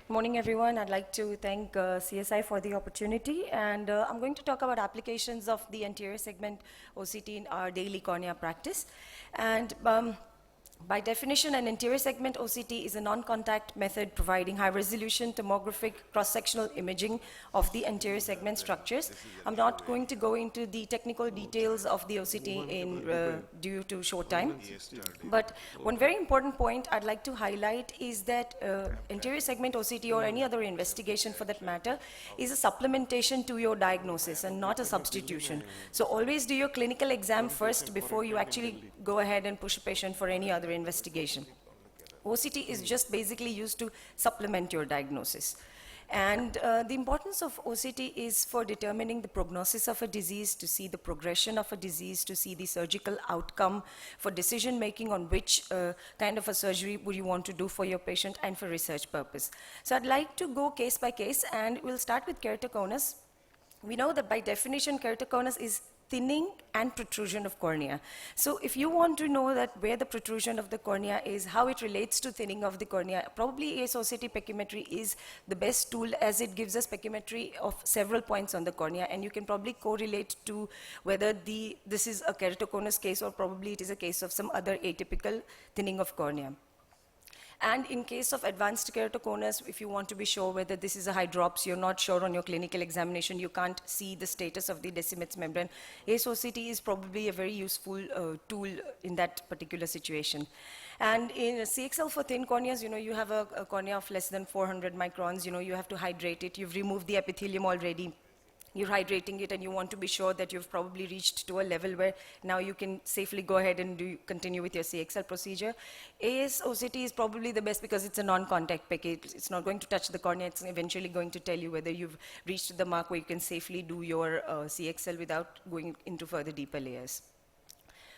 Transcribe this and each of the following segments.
Good morning, everyone. I'd like to thank CSI for the opportunity, and I'm going to talk about applications of the anterior segment OCT in our daily cornea practice. And by definition, an anterior segment OCT is a non-contact method providing high-resolution tomographic cross-sectional imaging of the anterior segment structures. I'm not going to go into the technical details of the OCT due to short time, but one very important point I'd like to highlight is that anterior segment OCT or any other investigation for that matter is a supplementation to your diagnosis and not a substitution. So always do your clinical exam first before you actually go ahead and push a patient for any other investigation. OCT is just basically used to supplement your diagnosis. And the importance of OCT is for determining the prognosis of a disease, to see the progression of a disease, to see the surgical outcome, for decision making on which kind of a surgery would you want to do for your patient, and for research purpose. So I'd like to go case by case, and we'll start with keratoconus. We know that by definition, keratoconus is thinning and protrusion of cornea. So if you want to know that where the protrusion of the cornea is, how it relates to thinning of the cornea, probably AS-OCT pachymetry is the best tool, as it gives us pachymetry of several points on the cornea, and you can probably correlate to whether this is a keratoconus case or probably it is a case of some other atypical thinning of cornea. And in case of advanced keratoconus, if you want to be sure whether this is a hydrops, you're not sure on your clinical examination, you can't see the status of the Descemet's membrane, AS-OCT is probably a very useful tool in that particular situation. And in CXL for thin corneas, you have a cornea of less than 400 microns, you have to hydrate it, you've removed the epithelium already. You're hydrating it, and you want to be sure that you've probably reached to a level where now you can safely go ahead and continue with your CXL procedure. AS-OCT is probably the best because it's a non-contact package. It's not going to touch the cornea. It's eventually going to tell you whether you've reached the mark where you can safely do your CXL without going into further deeper layers.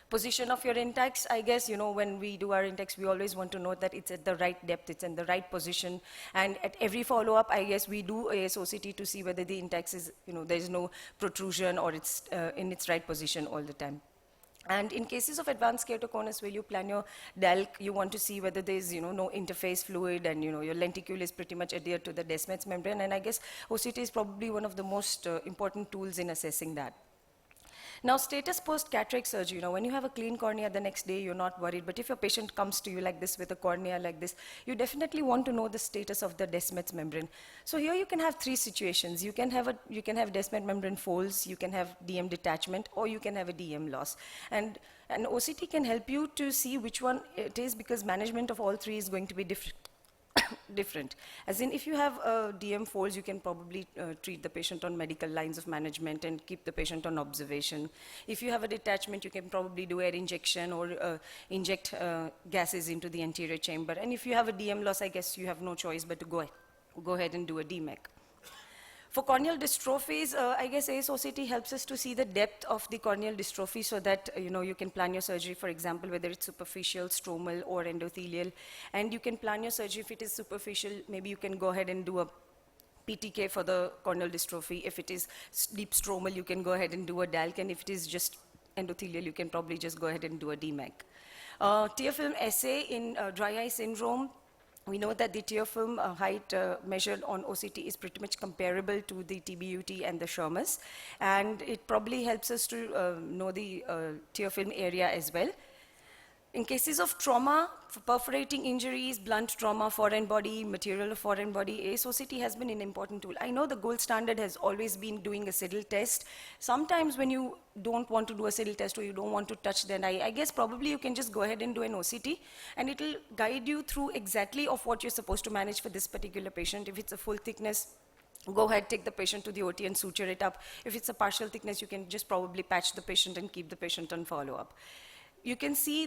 Position of your intakes, I guess, when we do our intakes, we always want to know that it's at the right depth, it's in the right position. And at every follow-up, I guess, we do AS-OCT to see whether the intakes is, there's no protrusion or it's in its right position all the time. And in cases of advanced keratoconus, where you plan your DALC, you want to see whether there's, no interface fluid, and, your lenticule is pretty much adhered to the Descemet's membrane. And I guess OCT is probably one of the most important tools in assessing that. Now, status post-cataract surgery, when you have a clean cornea the next day, you're not worried. But if your patient comes to you like this with a cornea like this, you definitely want to know the status of the Descemet's membrane. So here you can have three situations. You can have Descemet membrane folds, you can have DM detachment, or you can have a DM loss. And OCT can help you to see which one it is, because management of all three is going to be different. As in, if you have DM folds, you can probably treat the patient on medical lines of management and keep the patient on observation. If you have a detachment, you can probably do air injection or inject gases into the anterior chamber. And if you have a DM loss, I guess you have no choice but to go ahead and do a DMEC. For corneal dystrophies, I guess AS-OCT helps us to see the depth of the corneal dystrophy, so that you can plan your surgery, for example, whether it's superficial, stromal, or endothelial. And you can plan your surgery if it is superficial. Maybe you can go ahead and do a PTK for the corneal dystrophy. If it is deep stromal, you can go ahead and do a DALC. And if it is just endothelial, you can probably just go ahead and do a DMEC. Tear film assay in dry eye syndrome. We know that the tear film height measured on OCT is pretty much comparable to the TBUT and the Schirmer's, and it probably helps us to know the tear film area as well. In cases of trauma, for perforating injuries, blunt trauma, foreign body, material of foreign body, AS-OCT has been an important tool. I know the gold standard has always been doing a SIDL test. Sometimes when you don't want to do a SIDL test or you don't want to touch the eye, I guess probably you can just go ahead and do an OCT, and it will guide you through exactly of what you're supposed to manage for this particular patient. If it's a full thickness, go ahead, take the patient to the OT and suture it up. If it's a partial thickness, you can just probably patch the patient and keep the patient on follow-up. You can see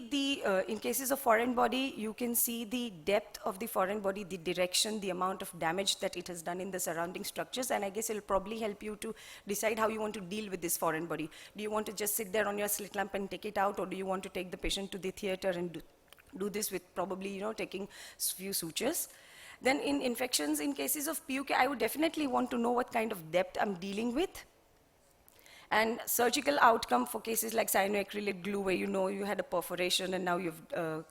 in cases of foreign body, you can see the depth of the foreign body, the direction, the amount of damage that it has done in the surrounding structures, and I guess it'll probably help you to decide how you want to deal with this foreign body. Do you want to just sit there on your slit lamp and take it out, or do you want to take the patient to the theater and do this with probably, taking few sutures? Then in infections, in cases of PUK, I would definitely want to know what kind of depth I'm dealing with. And surgical outcome for cases like cyanoacrylate glue, where you know you had a perforation and now you've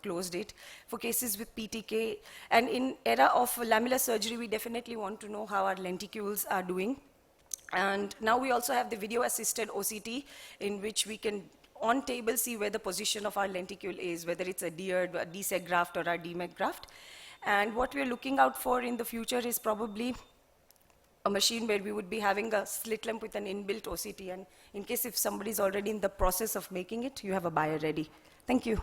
closed it. For cases with PTK, and in era of lamellar surgery, we definitely want to know how our lenticules are doing. And now we also have the video-assisted OCT, in which we can, on table, see where the position of our lenticule is, whether it's a adhered, a DSEG graft, or a DMEG graft. And what we're looking out for in the future is probably a machine where we would be having a slit lamp with an inbuilt OCT. And in case if somebody's already in the process of making it, you have a buyer ready. Thank you.